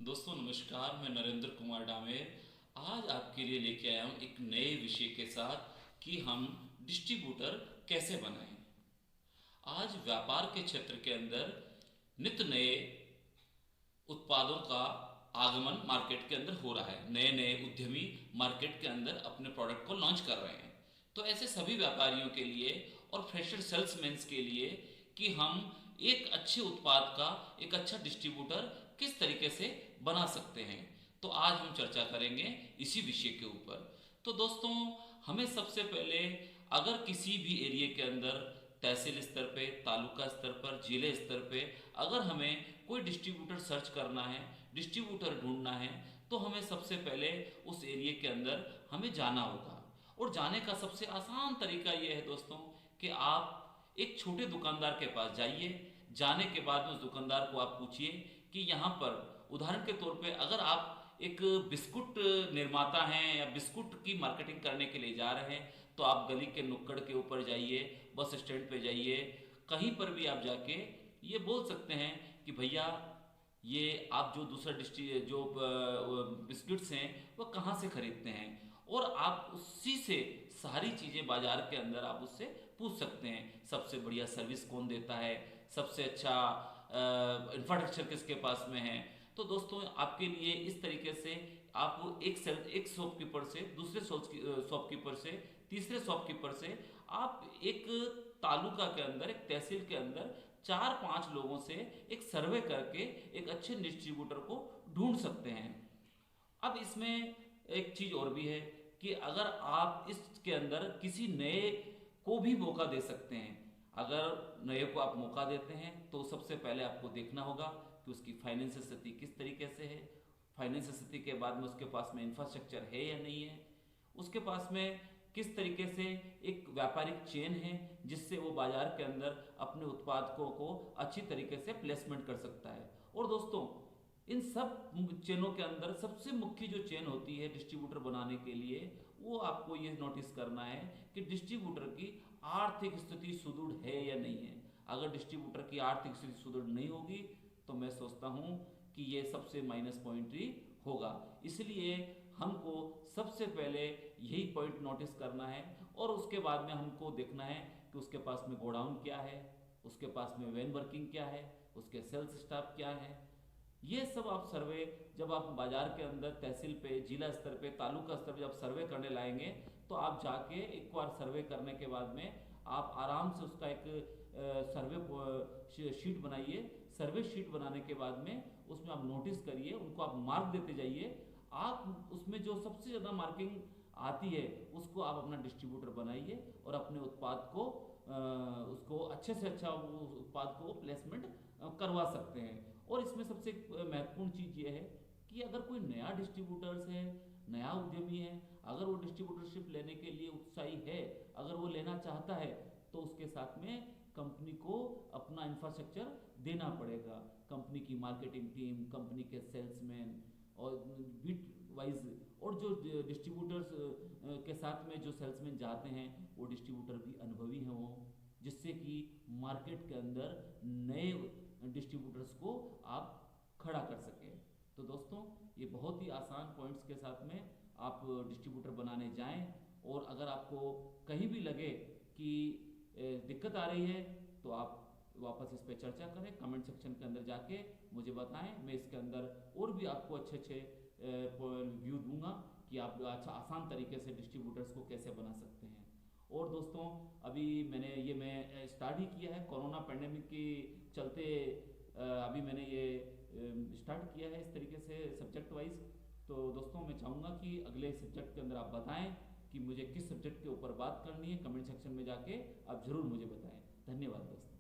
दोस्तों नमस्कार, मैं नरेंद्र कुमार डामेर आज आपके लिए लेके आया हूँ एक नए विषय के साथ कि हम डिस्ट्रीब्यूटर कैसे बनाएं। आज व्यापार के क्षेत्र के अंदर नित्य नए उत्पादों का आगमन मार्केट के अंदर हो रहा है। नए नए उद्यमी मार्केट के अंदर अपने प्रोडक्ट को लॉन्च कर रहे हैं। तो ऐसे सभी व्यापारियों के लिए और फ्रेशर सेल्समैन के लिए कि हम एक अच्छे उत्पाद का एक अच्छा डिस्ट्रीब्यूटर किस तरीके से बना सकते हैं, तो आज हम चर्चा करेंगे इसी विषय के ऊपर। तो दोस्तों, हमें सबसे पहले अगर किसी भी एरिया के अंदर तहसील स्तर पे, तालुका स्तर पर, जिले स्तर पे अगर हमें कोई डिस्ट्रीब्यूटर सर्च करना है, डिस्ट्रीब्यूटर ढूंढना है, तो हमें सबसे पहले उस एरिया के अंदर हमें जाना होगा। और जाने का सबसे आसान तरीका यह है दोस्तों कि आप एक छोटे दुकानदार के पास जाइए। जाने के बाद में उस दुकानदार को आप पूछिए कि यहाँ पर उदाहरण के तौर पे अगर आप एक बिस्कुट निर्माता हैं या बिस्कुट की मार्केटिंग करने के लिए जा रहे हैं, तो आप गली के नुक्कड़ के ऊपर जाइए, बस स्टैंड पे जाइए, कहीं पर भी आप जाके ये बोल सकते हैं कि भैया ये आप जो दूसरा जो बिस्किट्स हैं वो कहाँ से खरीदते हैं। और आप उसी से सारी चीज़ें बाजार के अंदर आप उससे पूछ सकते हैं। सबसे बढ़िया सर्विस कौन देता है, सबसे अच्छा इंफ्रास्ट्रक्चर किसके पास में है। तो दोस्तों, आपके लिए इस तरीके से आप एक शॉपकीपर से दूसरे शॉपकीपर से तीसरे शॉपकीपर से आप एक तालुका के अंदर, एक तहसील के अंदर 4-5 लोगों से एक सर्वे करके एक अच्छे डिस्ट्रीब्यूटर को ढूंढ सकते हैं। अब इसमें एक चीज और भी है कि अगर आप इसके अंदर किसी नए को भी मौका दे सकते हैं। अगर नए को आप मौका देते हैं तो सबसे पहले आपको देखना होगा कि उसकी फाइनेंशियल स्थिति किस तरीके से है। फाइनेंशियल स्थिति के बाद में उसके पास में इंफ्रास्ट्रक्चर है या नहीं है, उसके पास में किस तरीके से एक व्यापारिक चेन है जिससे वो बाजार के अंदर अपने उत्पादकों को अच्छी तरीके से प्लेसमेंट कर सकता है। और दोस्तों, इन सब चेनों के अंदर सबसे मुख्य जो चेन होती है डिस्ट्रीब्यूटर बनाने के लिए, वो आपको ये नोटिस करना है कि डिस्ट्रीब्यूटर की आर्थिक स्थिति सुदृढ़ है या नहीं है। अगर डिस्ट्रीब्यूटर की आर्थिक स्थिति सुदृढ़ नहीं होगी तो मैं सोचता हूँ कि ये सबसे माइनस पॉइंट ही होगा। इसलिए हमको सबसे पहले यही पॉइंट नोटिस करना है और उसके बाद में हमको देखना है कि उसके पास में गोडाउन क्या है, उसके पास में वैन वर्किंग क्या है, उसके सेल्स स्टाफ क्या है। ये सब आप सर्वे जब आप बाजार के अंदर तहसील पे, जिला स्तर पे, तालुका स्तर पे जब सर्वे करने लाएंगे, तो आप जाके एक बार सर्वे करने के बाद में आप आराम से उसका एक सर्वे शीट बनाइए। सर्वे शीट बनाने के बाद में उसमें आप नोटिस करिए, उनको आप मार्क देते जाइए। आप उसमें जो सबसे ज़्यादा मार्किंग आती है उसको आप अपना डिस्ट्रीब्यूटर बनाइए और अपने उत्पाद को उसको अच्छे से अच्छा वो उत्पाद को प्लेसमेंट करवा सकते हैं। और इसमें सबसे महत्वपूर्ण चीज़ ये है कि अगर कोई नया डिस्ट्रीब्यूटर्स है, नया उद्यमी है, अगर वो डिस्ट्रीब्यूटरशिप लेने के लिए उत्साही है, अगर वो लेना चाहता है, तो उसके साथ में कंपनी को अपना इंफ्रास्ट्रक्चर देना पड़ेगा। कंपनी की मार्केटिंग टीम, कंपनी के सेल्समैन और बीट वाइज, और जो डिस्ट्रीब्यूटर्स के साथ में जो सेल्समैन जाते हैं वो डिस्ट्रीब्यूटर भी अनुभवी हैं वो, जिससे कि मार्केट के अंदर नए डिस्ट्रीब्यूटर्स को आप खड़ा कर सकें। तो दोस्तों, ये बहुत ही आसान पॉइंट्स के साथ में आप डिस्ट्रीब्यूटर बनाने जाएं। और अगर आपको कहीं भी लगे कि दिक्कत आ रही है तो आप वापस इस पर चर्चा करें, कमेंट सेक्शन के अंदर जाके मुझे बताएं। मैं इसके अंदर और भी आपको अच्छे अच्छे व्यू दूंगा कि आप अच्छा आसान तरीके से डिस्ट्रीब्यूटर्स को कैसे बना सकते हैं। और दोस्तों, अभी मैं स्टार्ट ही किया है कोरोना पैंडेमिक के चलते। अभी मैंने ये स्टार्ट किया है इस तरीके से सब्जेक्ट वाइज। तो दोस्तों, मैं चाहूँगा कि अगले सब्जेक्ट के अंदर आप बताएं कि मुझे किस सब्जेक्ट के ऊपर बात करनी है। कमेंट सेक्शन में जाके आप ज़रूर मुझे बताएं। धन्यवाद दोस्तों।